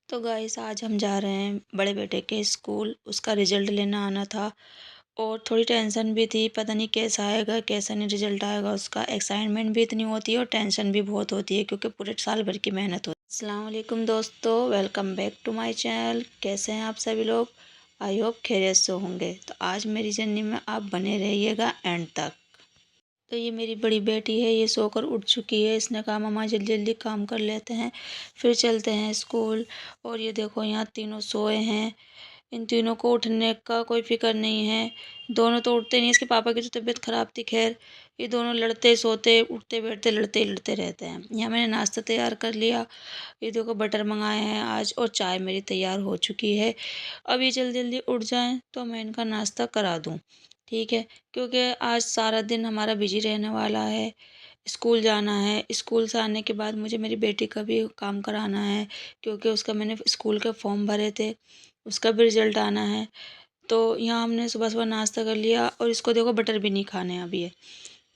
तो गाइस आज हम जा रहे हैं बड़े बेटे के स्कूल। उसका रिजल्ट लेना आना था और थोड़ी टेंशन भी थी, पता नहीं कैसा आएगा कैसा नहीं रिजल्ट आएगा उसका। एक्साइटमेंट भी इतनी होती है और टेंशन भी बहुत होती है क्योंकि पूरे साल भर की मेहनत होती है। अस्सलाम वालेकुम दोस्तों, welcome back to my channel. कैसे हैं आप सभी लोग? आई होप खैरियत से होंगे। तो आज मेरी जर्नी में आप बने रहिएगा एंड तक। तो ये मेरी बड़ी बेटी है, ये सोकर उठ चुकी है। इसने कहा मम्मा जल्दी जल्दी काम कर लेते हैं फिर चलते हैं स्कूल। और ये देखो यहाँ तीनों सोए हैं। इन तीनों को उठने का कोई फिक्र नहीं है। दोनों तो उठते नहीं, इसके पापा की तो तबीयत खराब थी। खैर ये दोनों लड़ते सोते उठते बैठते लड़ते ही लड़ते रहते हैं। यहाँ मैंने नाश्ता तैयार कर लिया। ये देखो बटर मंगाए हैं आज और चाय मेरी तैयार हो चुकी है। अब ये जल्दी जल्दी उठ जाएं तो मैं इनका नाश्ता करा दूँ, ठीक है। क्योंकि आज सारा दिन हमारा बिजी रहने वाला है। स्कूल जाना है, स्कूल से आने के बाद मुझे मेरी बेटी का भी काम कराना है क्योंकि उसका मैंने स्कूल के फॉर्म भरे थे, उसका भी रिजल्ट आना है। तो यहाँ हमने सुबह सुबह नाश्ता कर लिया और इसको देखो बटर भी नहीं खाने हैं अभी।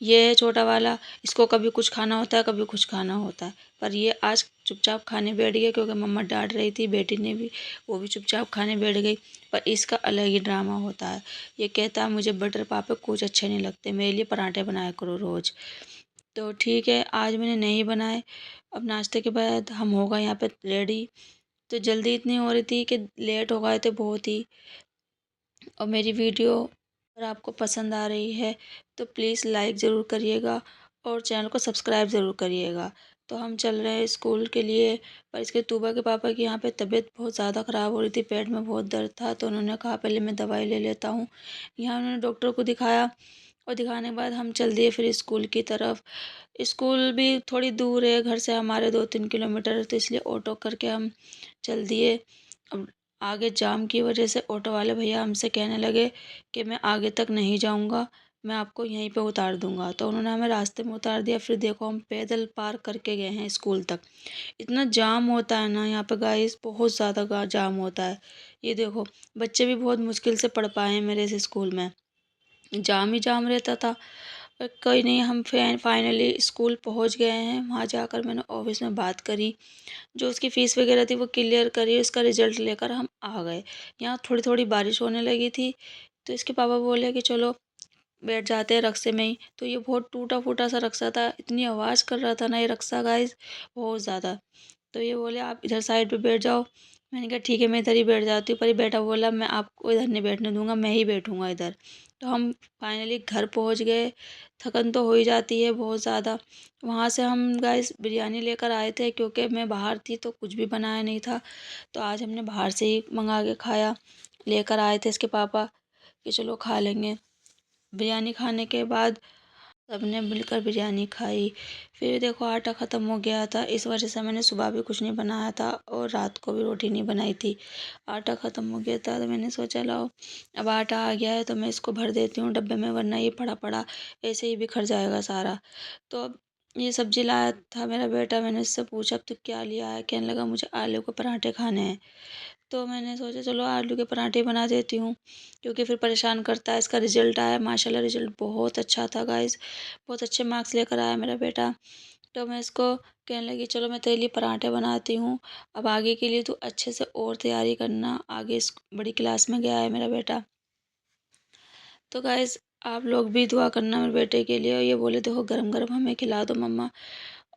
ये है छोटा वाला, इसको कभी कुछ खाना होता है कभी कुछ खाना होता है। पर ये आज चुपचाप खाने बैठ गया क्योंकि मम्मा डांट रही थी। बेटी ने भी, वो भी चुपचाप खाने बैठ गई। पर इसका अलग ही ड्रामा होता है। ये कहता है मुझे बटर पापा कुछ अच्छे नहीं लगते, मेरे लिए पराठे बनाया करो रोज़। तो ठीक है आज मैंने नहीं बनाए। अब नाश्ते के बाद हम होगा यहाँ पे रेडी। तो जल्दी इतनी हो रही थी कि लेट हो गए थे बहुत ही। और मेरी वीडियो अगर आपको पसंद आ रही है तो प्लीज़ लाइक ज़रूर करिएगा और चैनल को सब्सक्राइब ज़रूर करिएगा। तो हम चल रहे हैं स्कूल के लिए। पर इसके तूबा के पापा की यहाँ पे तबीयत बहुत ज़्यादा ख़राब हो रही थी, पेट में बहुत दर्द था। तो उन्होंने कहा पहले मैं दवाई ले लेता हूँ। यहाँ उन्होंने डॉक्टर को दिखाया और दिखाने के बाद हम चल दिए फिर स्कूल की तरफ। स्कूल भी थोड़ी दूर है घर से हमारे, 2-3 किलोमीटर, तो इसलिए ऑटो करके हम चल दिए। अब आगे जाम की वजह से ऑटो वाले भैया हमसे कहने लगे कि मैं आगे तक नहीं जाऊंगा, मैं आपको यहीं पे उतार दूंगा। तो उन्होंने हमें रास्ते में उतार दिया। फिर देखो हम पैदल पार करके गए हैं स्कूल तक। इतना जाम होता है ना यहाँ पे गाइस, बहुत ज़्यादा जाम होता है। ये देखो बच्चे भी बहुत मुश्किल से पढ़ पाए हैं मेरे इस स्कूल में, जाम ही जाम रहता था। पर कोई नहीं, हम फाइनली स्कूल पहुँच गए हैं। वहाँ जाकर मैंने ऑफिस में बात करी, जो उसकी फ़ीस वगैरह थी वो क्लियर करी, उसका रिज़ल्ट लेकर हम आ गए। यहाँ थोड़ी थोड़ी बारिश होने लगी थी तो इसके पापा बोले कि चलो बैठ जाते हैं रक्शे में ही। तो ये बहुत टूटा फूटा सा रक्शा था, इतनी आवाज़ कर रहा था ना ये रक्शा गाइस, बहुत ज़्यादा। तो ये बोले आप इधर साइड पे बैठ जाओ। मैंने कहा ठीक है मैं इधर ही बैठ जाती हूँ। पर ये बेटा बोला मैं आपको इधर नहीं बैठने दूंगा, मैं ही बैठूंगा इधर। तो हम फाइनली घर पहुंच गए। थकन तो हो ही जाती है बहुत ज़्यादा। वहाँ से हम गाइस बिरयानी लेकर आए थे क्योंकि मैं बाहर थी तो कुछ भी बनाया नहीं था। तो आज हमने बाहर से ही मंगा के खाया। लेकर आए थे इसके पापा कि चलो खा लेंगे। बिरयानी खाने के बाद सबने मिलकर बिरयानी खाई। फिर देखो आटा ख़त्म हो गया था, इस वजह से मैंने सुबह भी कुछ नहीं बनाया था और रात को भी रोटी नहीं बनाई थी। आटा ख़त्म हो गया था तो मैंने सोचा लाओ अब आटा आ गया है तो मैं इसको भर देती हूँ डब्बे में, वरना ये पड़ा पड़ा ऐसे ही बिखर जाएगा सारा। तो अब ये सब्ज़ी लाया था मेरा बेटा, मैंने इससे पूछा अब तो क्या लिया है। कहने लगा मुझे आलू के पराठे खाने हैं। तो मैंने सोचा चलो आलू के पराठे बना देती हूँ क्योंकि फिर परेशान करता है। इसका रिज़ल्ट आया माशाल्लाह, रिज़ल्ट बहुत अच्छा था गाइस, बहुत अच्छे मार्क्स लेकर आया मेरा बेटा। तो मैं इसको कहने लगी चलो मैं तेरे लिए पराठे बनाती हूँ, अब आगे के लिए तू अच्छे से और तैयारी करना, आगे इस बड़ी क्लास में गया है मेरा बेटा। तो गाइस आप लोग भी दुआ करना मेरे बेटे के लिए। और ये बोले देखो गरम गरम हमें खिला दो मम्मा,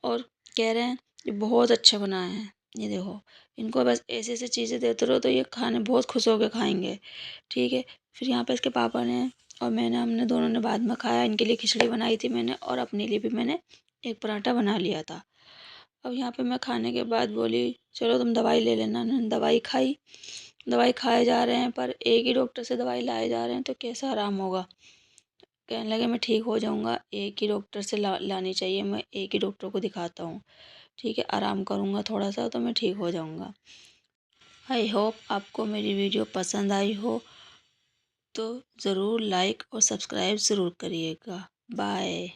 और कह रहे हैं ये बहुत अच्छा बनाए हैं। ये देखो इनको बस ऐसे ऐसे चीज़ें देते रहो तो ये खाने बहुत खुश होकर खाएंगे, ठीक है। फिर यहाँ पे इसके पापा ने और मैंने, हमने दोनों ने बाद में खाया। इनके लिए खिचड़ी बनाई थी मैंने और अपने लिए भी मैंने एक पराठा बना लिया था। अब यहाँ पे मैं खाने के बाद बोली चलो तुम दवाई ले लेना। उन्होंने दवाई खाई, दवाई खाए जा रहे हैं पर एक ही डॉक्टर से दवाई लाए जा रहे हैं तो कैसा आराम होगा। कहने लगे मैं ठीक हो जाऊँगा, एक ही डॉक्टर से लानी चाहिए, मैं एक ही डॉक्टर को दिखाता हूँ, ठीक है आराम करूँगा थोड़ा सा तो मैं ठीक हो जाऊँगा। आई होप आपको मेरी वीडियो पसंद आई हो तो ज़रूर लाइक और सब्सक्राइब ज़रूर करिएगा। बाय।